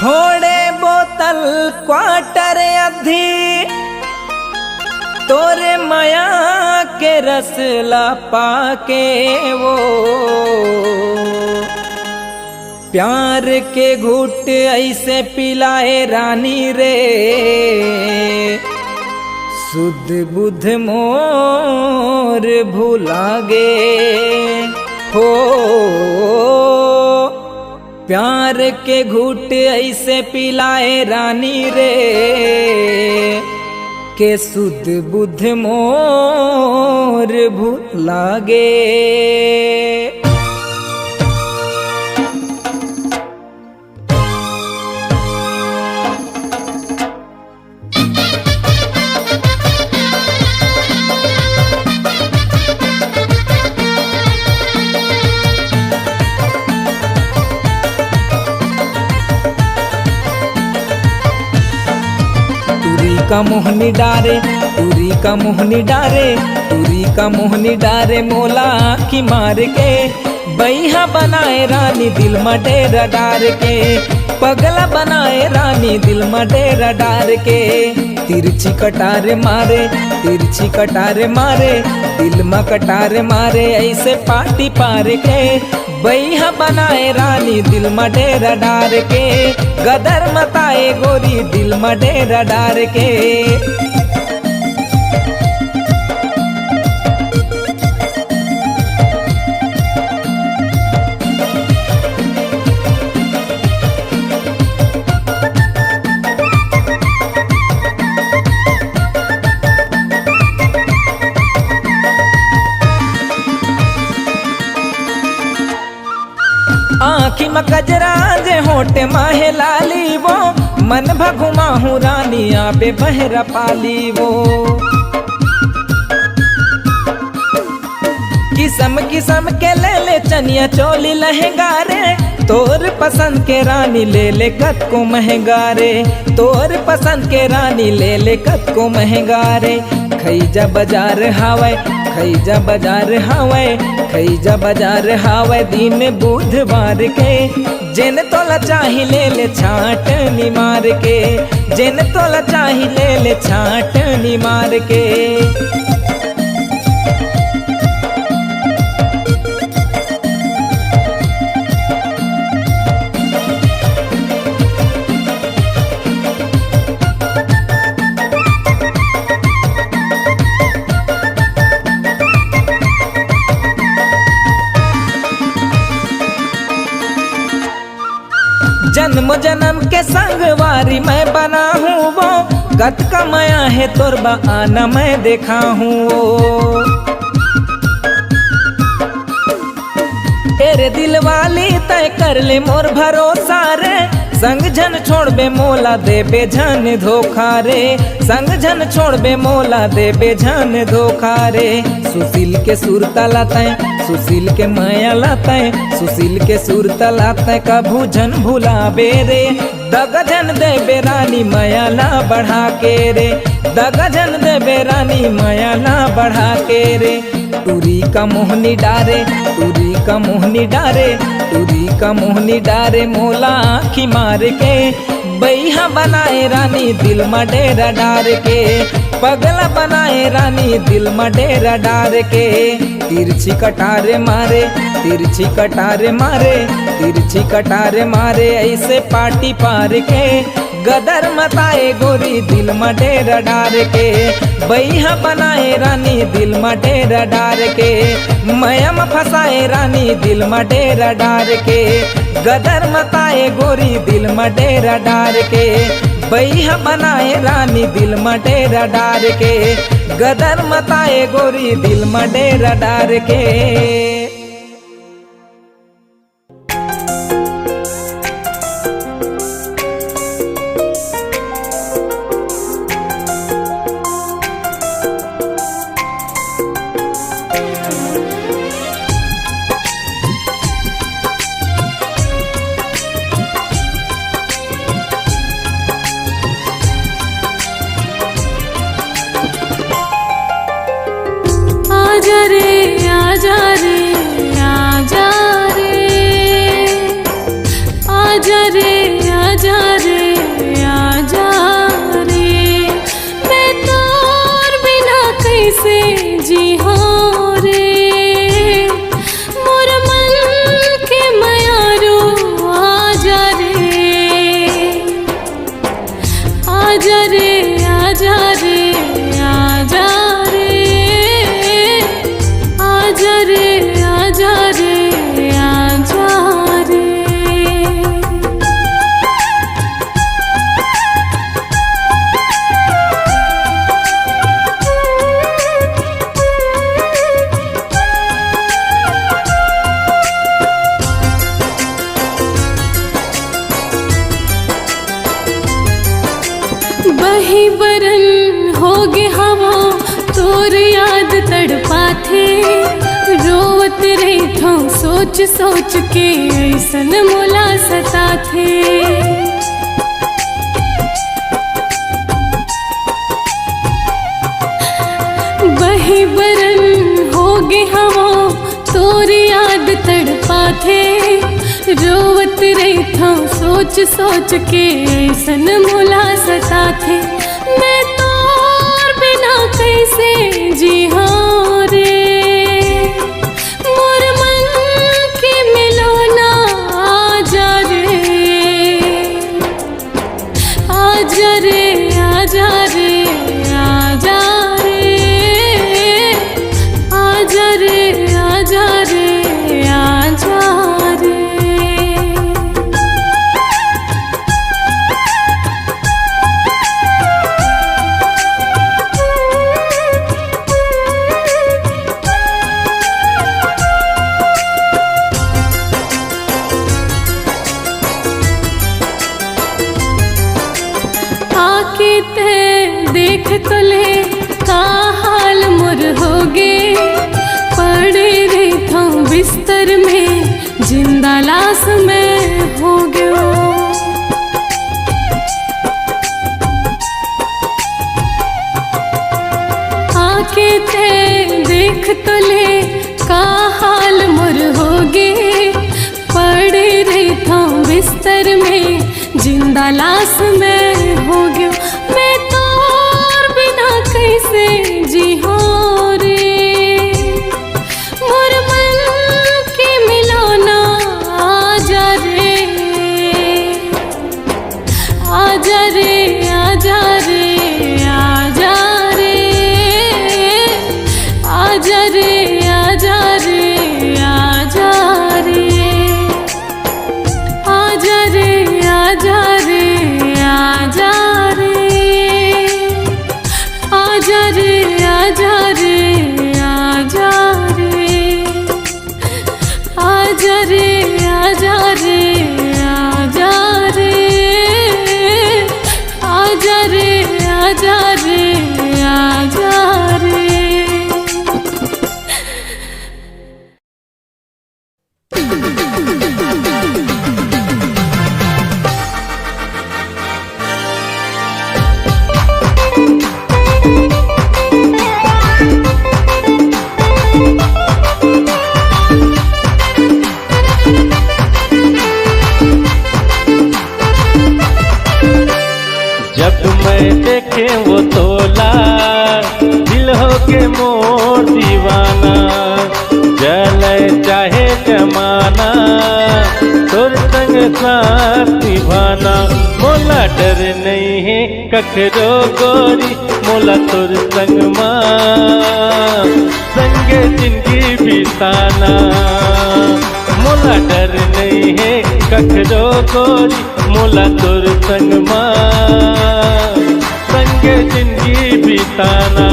छोड़े बोतल क्वार्टर अधी तोरे माया के रसला पाके वो प्यार के घूट ऐसे पिलाए रानी रे सुध बुध मोर भुला गे हो प्यार के घूट ऐसे पिलाए रानी रे के सुध बुध मोर भुला गे। का मोहनी डारे टूरी का मोहनी डारे टूरी का मोहनी डारे मोला की मार के बैहा बनाए रानी दिल में डेरा डार के पगला बनाए रानी दिल में डेरा डार के तिरछी कटारे मारे तिरछी कटारे मारे दिल में कटारे मारे ऐसे पाटी पार के बैहा बनाए रानी दिल में डेरा डार के गदर मताए गोरी दिल में डेरा डार के। आँखी में कजरा जे होटे माहे लाली वो मन भगुमा हूँ रानी आबे बहरा पाली वो किस्म किस्म के ले ले चनिया चोली लहंगा रे तोर पसंद के रानी ले ले कत को महंगा रे तोर पसंद के रानी ले ले कत को महंगा रे खैजा बाजार हावे खैजा बाजार हावे खैजा बाजार हावे दिन बुधवार के जिन तोला चाही ले ले छाट नी मार के जिन तोला चाही ले ले छाट नी मार के। जन्म जन्म के संगवारी मैं बना हूँ वो गत का माया है तोरबा आना मैं देखा हूँ वो तेरे दिल वाली तय कर ले मोर भरोसा रे संग जन छोड़ बे मोला दे बे झन धोखा रे संग जन छोड़ बे मोला दे बे झन धोखा रे सुशील के सुर तलाते सुशील के माया लाते सुशील के सुर तलाते कभू जन भुला बे रे दगा जन दे बे रानी माया ला बढ़ा के रे दगा जन दे बे रानी माया ला बढ़ा के रे टूरी का मोहनी डारे टूरी का मोहनी डारे टूरी का मोहनी डारे मोला आँखी मार के बैहा बनाए रानी दिल में डेरा डार के पगला बनाए रानी दिल में डेरा डार के तिरछी कटारे मारे तिरछी कटारे मारे तिरछी कटारे मारे ऐसे पाटी पार के गदर मताए गोरी दिल में डेरा डार के बैहा बनाए रानी दिल में डेरा डार के मयम फसाए रानी दिल में डेरा डार के गदर मताए गोरी दिल में डेरा डार के बैहा बनाए रानी दिल में डेरा डार के गदर मताए गोरी दिल में डेरा डार के। आजा रे बही बरन होगे हवा तोर याद तड़पाथे, रोवत रही थो सोच सोच के ऐसन मोला सताथे। बही बरन होगे हवा तोर याद तड़पाथे, रोवत रही थो सोच सोच के ऐसन मोला सताथे। मैं तोर बिना कैसे जीहा रे, मोर मन के मिलोना आजा रे, आजा रे, आजा रे, आजा रे, आजा रे, आजा रे, आजा रे। आके ते देख तो ले का हाल मोर होगे, पड़े रही था बिस्तर में जिंदा लाश में हो गयो। आके ते देख तो ले का हाल मोर होगे, पड़े रही था बिस्तर में जिंदा लाश में हो गयो। मैं तोर बिना कैसे जीहो रे, मोर मन के मिलोना आजा रे, आजा रे, आजा रे, आजा रे, आजा रे, आजा रे, आजा रे, आजा रे, आजा रे, आजा रे, आजा रे, आजा रे, आजा रे, आजा रे, आजा रे, आजा रे, आजा रे, आजा रे, आजा रे। जब मैं देखे वो तोला दिल हो के मोर दीवाना, जले चाहे जमाना तोर संग साथ निभाना। मोला डर नहीं है कखरो गोरी, मोला तोर संग माँ संगे जिंदगी बिताना। मोला डर नहीं है कखरो गोरी, मोला तोर संग माँ संगे जिंदगी बिताना।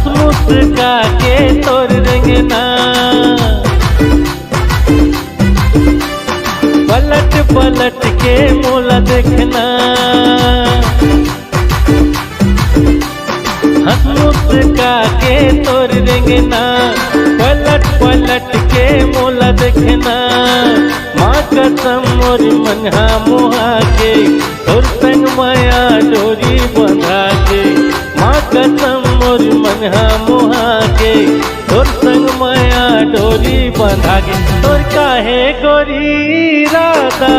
मुस्का के तोर रंगना, पलट पलट के मोला देखना। हंस मुस्का के तोर रंगना, पलट पलट के मोला देखना। माँ कसम मोर मनहा मुहा के तोर संग माया डोरी बंधा के। माँ कसम मोर मनहा मुहा के तोर संग माया डोरी बंधा के। तोर काहे गोरी राधा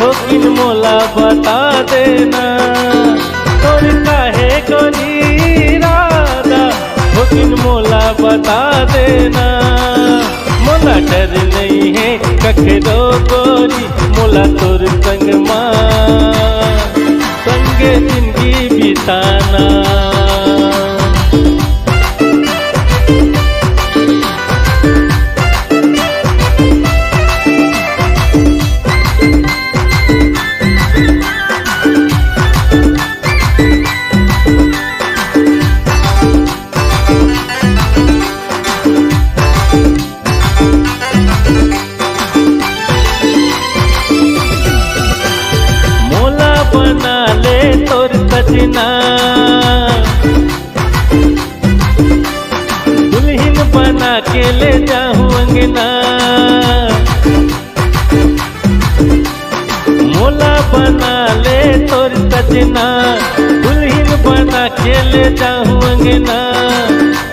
होकिन मोला बता देना। तोर काहे गोरी राधा होकिन मोला बता देना। मोला डर नहीं है कखरो गोरी, मोला तोर संग माँ संगे जिंदगी बिताना। तोर सजना, दुल्हन बना के ले जाऊं अंगना। मोला बना ले तोर सजना, दुल्हन बना के ले जाऊं अंगना।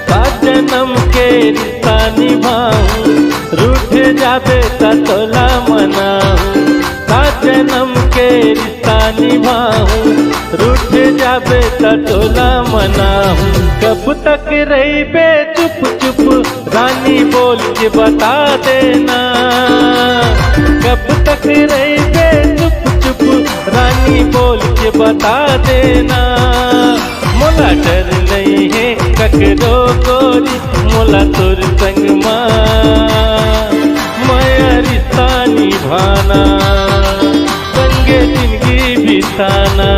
का जन्म के रिश्ता निभाऊं, रूठ जाबे त तोला मनाऊं। का जन्म के रिश्ता निभाऊं, रूठ जाबे त तोला मनाऊं। कब तक रही बे चुप चुप रानी बोल के बता देना। कब तक रही बे चुप चुप रानी बोल के बता देना। मोला डर नहीं है ककरो गोरी, मोला तोर संग माया रिश्ता निभाना, संगे जिंदगी बिताना।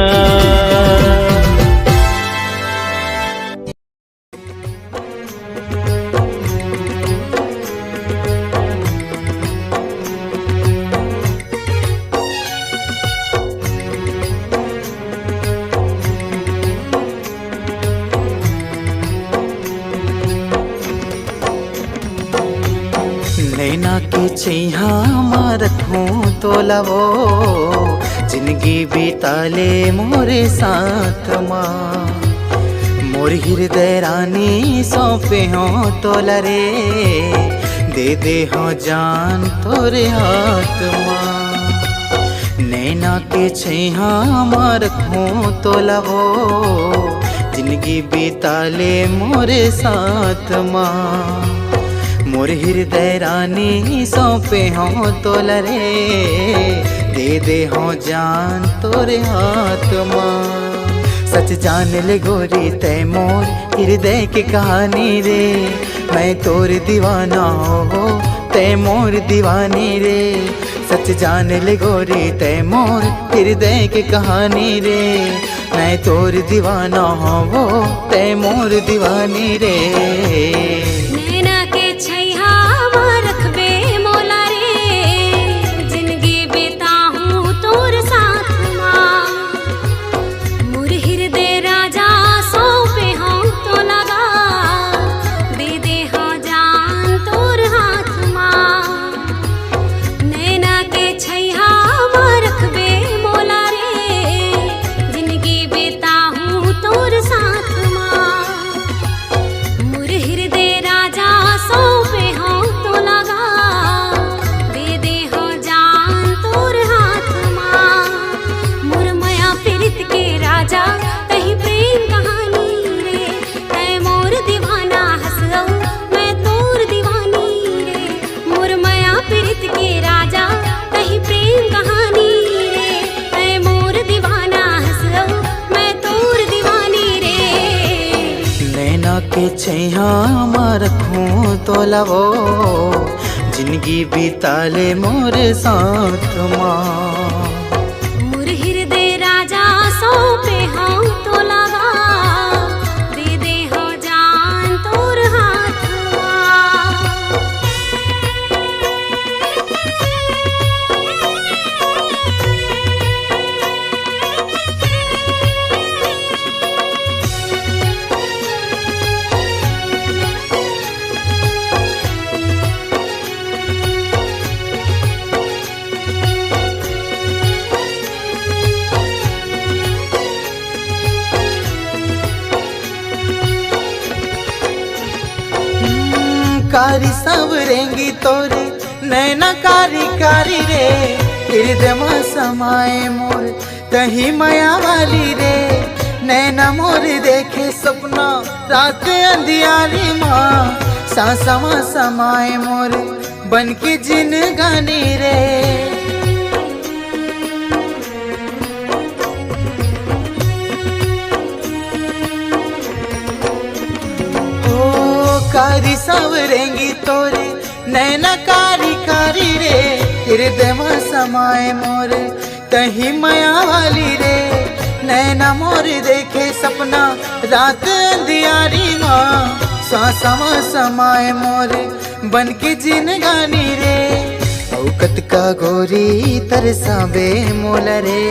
नैना के छैहा रखूं तो लवो, जिंदगी बिताले मोरे साथ माँ। मोर हृदय रानी सौंपे हो तो लरे, दे हो जान तोरे हाथ माँ। नैना के छैहा रखूं तो लवो, जिंदगी बिताले मोरे साथ माँ। मोर हृदय रानी सौंपे हो तो लरे, दे हो जान तोरे हाथ माँ। सच जान ले गोरी तै मोर हृदय की कहानी रे, मैं तोर दीवाना हो तै मोर दीवानी रे। सच जान ले गोरी तै मोर हृदय की कहानी रे, मैं तोर दीवाना हो तै मोर दीवानी रे। के छैहा रखूं तो लवो, जिंदगी बिताले मोर साथ माँ। मोर हृदय राजा सौंपे हो तो लगा, दे हो जान तोर हाथ माँ। कारी संवरेंगी तोरे नैना कारी कारी रे, हृदय में समाए मोर तही माया वाली रे। नैना मोर देखे सपना रात अंधियारी माँ, सांसा में समाए मोर बन के जिन गानी रे। कारी सांवरेंगी तोरे नैना कारी कारी रे, हृदय में समाए मोर तही माया वाली रे। नैना मोर देखे सपना रात अंधियारी माँ, सांसा में समाए मोर बन के जिन गानी रे। औकत का गोरी तरसाबे मोला रे,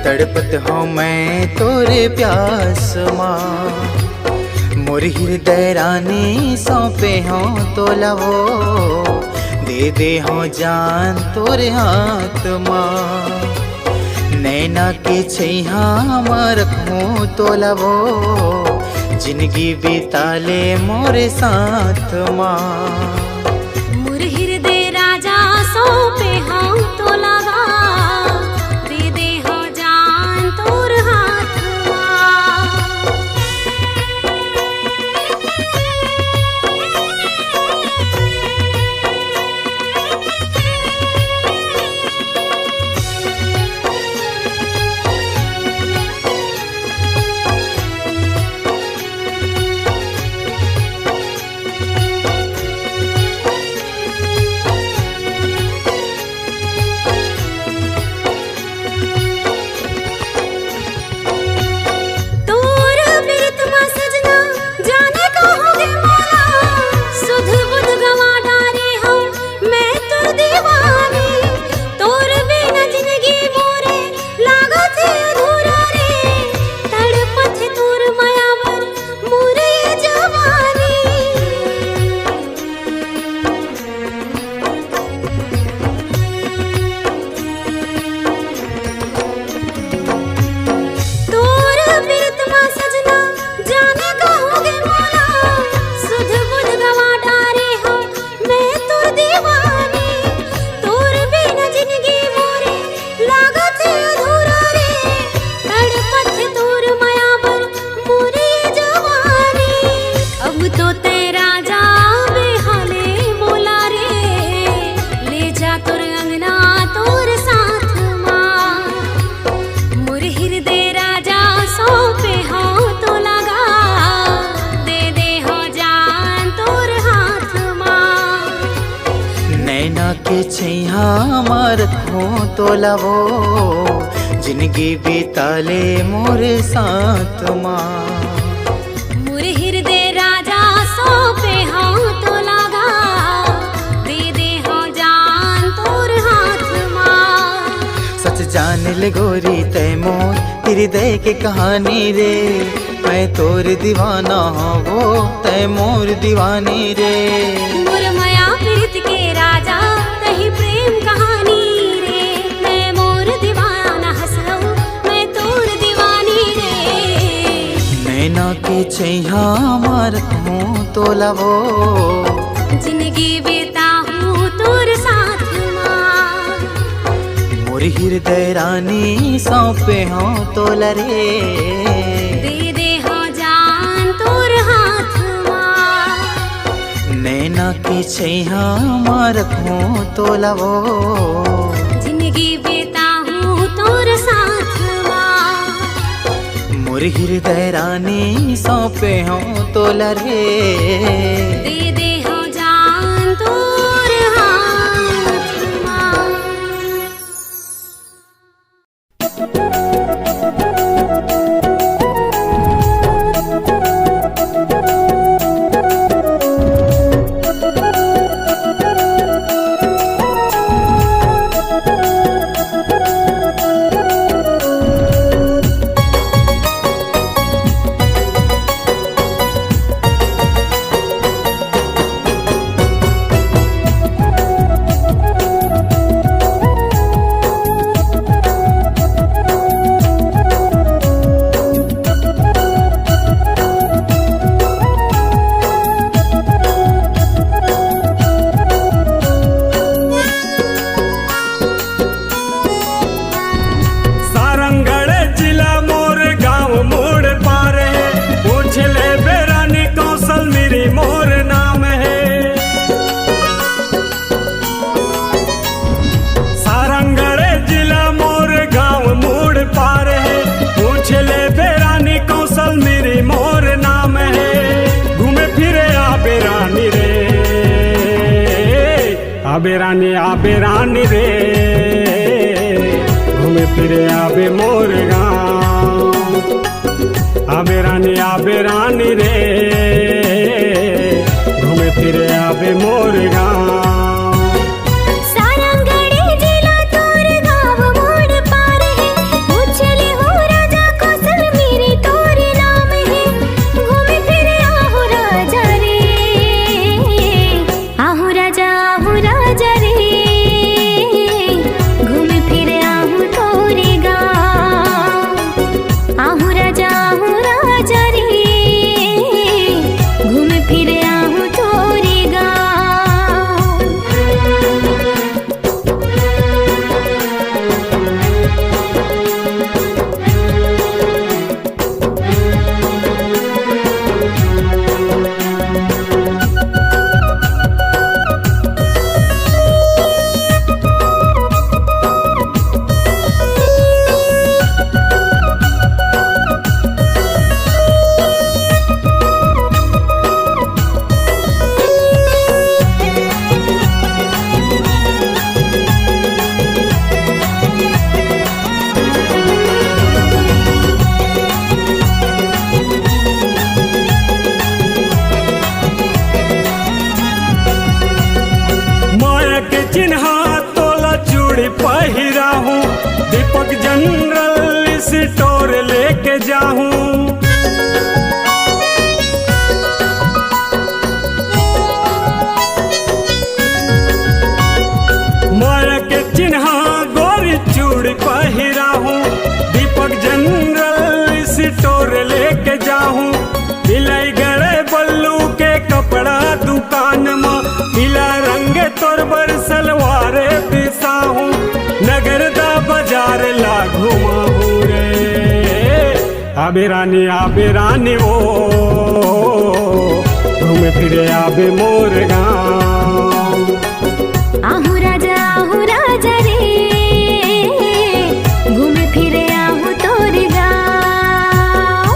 तड़पत हो मैं तोरे प्यास माँ। मोर हृदय रानी सौंपे हो तो लवो, दे हो जान तोरे हाथ माँ। नैना के छैहा माँ रखूं तो लवो, जिंदगी बिताले मोरे साथ माँ। मोर हृदय राजा सौंपे हो तो लगा, दे हो जान तोर हाथ माँ। तो लवो, जिंदगी बिताले मोरे साथ माँ। मोर हृदय राजा सौंपे हो तो लगा, दे हो जान तोर हाथ माँ। सच जान ले गोरी तय मोर हृदय के कहानी रे, मैं तोर दीवाना वो तय मोर दीवानी रे। मोर माया प्रीत के राजा तही प्रेम कहानी रे, मैं मोर दीवाना हंसलू मैं तोर दीवानी रे। नैना के छैहा मार हूँ तो लवो, जिंदगी बीता हूँ तोर साथ माँ। मोर हृदय रानी सौंपे हो तो लरे, दे हो जान तोर हाथ माँ। नैना की छैहा मार हूँ तो लवो, जिंदगी बीता हूँ तोर साथ माँ। मोर हृदय रानी सौंपे हो तो लरे, दे हो जान तोर हाथ माँ। आबे रानी रे, घूमे फिरे आबे मोर गाँव। आबे रानी रे, घूमे फिरे आबे मोर गाँव। सारंगढ़ी जिला तोर गाँव मोड़ पार है, पूछले जनरल स्टोर लेके जाऊं, मोर के चिन्ह गोरी चूड़ी पहिरा हूँ, दीपक जनरल स्टोर लेके जाऊं, मिलाई गड़े बल्लू के कपड़ा दुकान में, पीला रंग तोर बर सलवारे पिसाहूं, नगरदा बाजार ला घुमाऊं रे। आबे रानी वो घूमे फिरे आबे मोर गाँव। आहू राजा रे घूमे फिरे आहू तोर गाँव।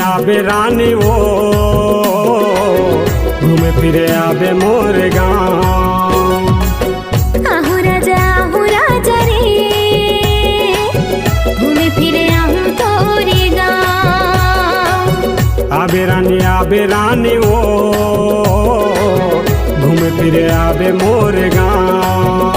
आबे रानी वो घूमे फिरे आबे मोर गाँव। आहू राजा रे घूमे फिरे आहू तोरे गाँव। आबे रानी वो घूमे फिरे आबे मोर गाँव।